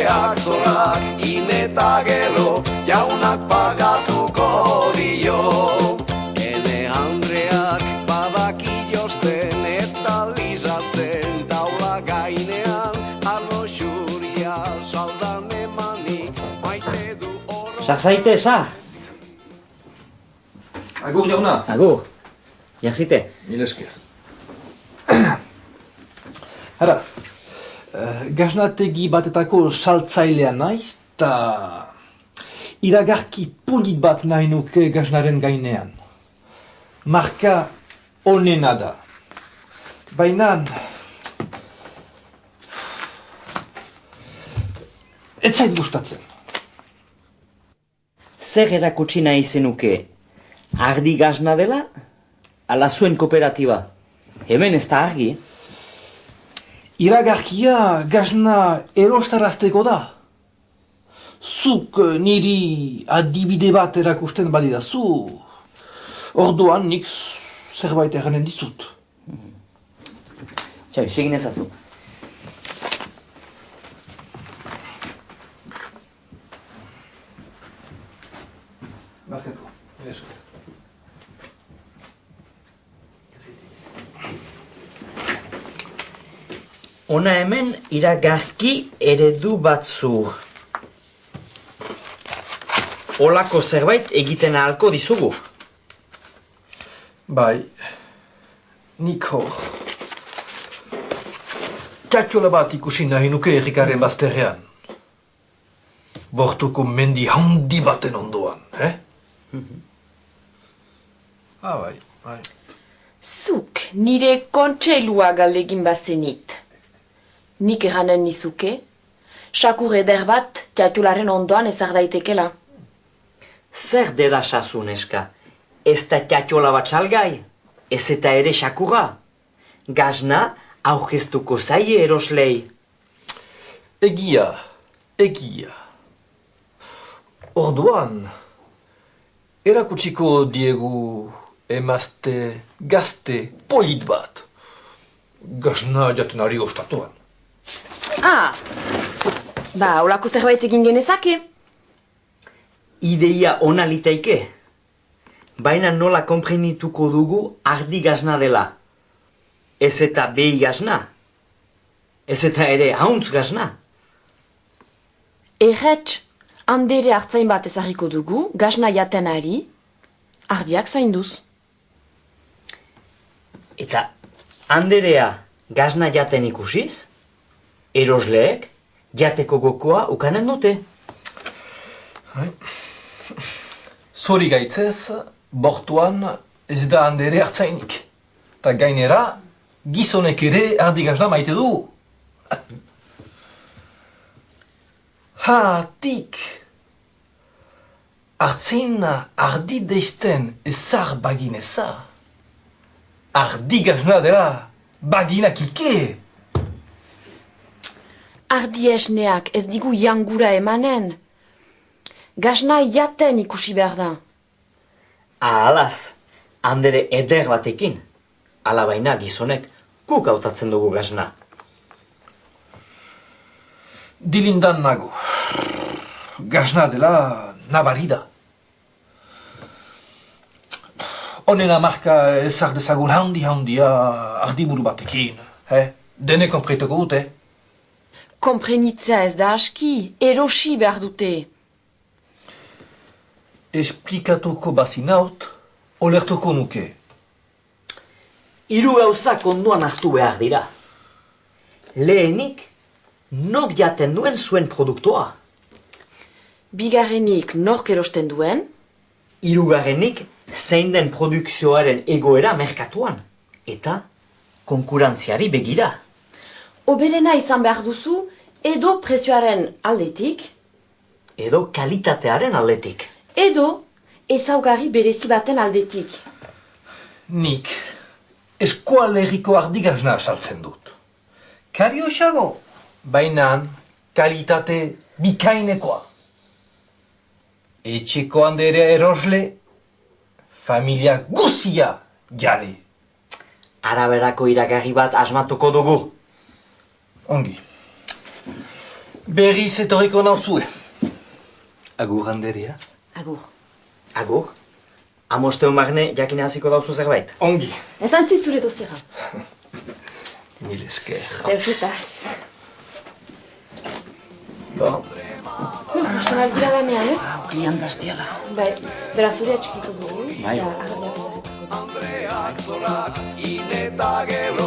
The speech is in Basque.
Andreak zorak ineta gero jaunak pagatuko dio. Ene Andreak badaki josten eta lizatzen taula gainean arlo xuria saldan emanik maite du oro. Sarzaite, sar! Agur jauna. Agur. Jarzite. Mil esker. Hara, gaznategi batetako saltzailea naiz, eta iragarki polit bat nahi nuke gaznaren gainean. Marka onena da. Baina... ez zait gustatzen. Zer erakutsi nahi zenuke? Ardi gazna dela? Ala zuen kooperatiba? Hemen ez da argi, Iragarkia gazna erostarazteko da. Zuk niri adibide bat erakusten badidazu, orduan nik zerbait erranen dizut. Txai, segin ezazu. Barkatu, esko. Ona hemen iragarki eredu batzu. Olako zerbait egiten ahalko dizugu. Bai, nik hor. Txatxola bat ikusi nahi nuke errikaren bazterrean. Bortuko mendi handi baten ondoan, bai. Zuk nire kontseilua galdegin bazenit. Nik eranen nizuke, sakur eder bat txatxularen ondoan ezar daitekela. Zer dela sazu, neska? Ez da txatxola bat salgai? Ez eta ere sakura? Gazna aurkeztuko zaie eroslei. Egia. Orduan, erakutsiko diegu emazte gazte polit bat. Gazna jaten ari ostatuan. Olako zerbait egin genezake. Ideia ona liteike. Baina nola konprenituko dugu ardi gazna dela. Ez eta behi gazna. Ez eta ere hauntz gazna. Erretx, handere hartzain bat ezarriko dugu, gazna jaten ari, ardiak zainduz. Eta handerea gazna jaten ikusiz, erosleek jateko gokoa ukanen dute. Zori gaitzez, bortuan ez da handere hartzainik. Ta gainera, gizonek ere ardi gazna maite du. Hatik, hartzaina ardi deizten ezar bagineza. Ardi gazna dela baginak ike. Ardi esneak ez digu jangura emanen. Gazna jaten ikusi behar da. Ahalaz, handere eder batekin. Ala baina gizonek guk hautatzen dugu gazna. Dilindan nago. Gazna dela nabarida. Honena marka ezar dezagun handia ardiburu batekin. Dene konpretuko dute. Konprenitzea ez da aski, erosi behar dute. Esplikatuko bazinaut, olertuko nuke. Hiru gauzak onduan hartu behar dira. Lehenik, nok jaten duen zuen produktua. Bigarrenik nork erosten duen, Hirugarrenik, zein den produkzioaren egoera merkatuan. Eta konkurantziari begira. oberena izan behar duzu, edo prezioaren aldetik, Edo kalitatearen aldetik. edo ezaugarri berezi baten aldetik. Nik eskualerriko ardi gazna saltzen dut. Kariosago, bainan kalitate bikainekoa. Etxeko handere erosle, familia guzia jale. Araberako iragarri bat asmatuko dugu. Ongi. Berriz etorriko nauzue. Agur, Anderea. Agur. Agur? Amosteo magne jakin hasiko dauzu zerbait. Ongi. Ez antzi zure dozera. Mil esker. Deusitaz. Hasten algira lanean, ez? Klian gaztiala. Bai, bera zure atxikiko dugu. Bai. Eta ardiak ezareko. Andreak zorak, in eta gero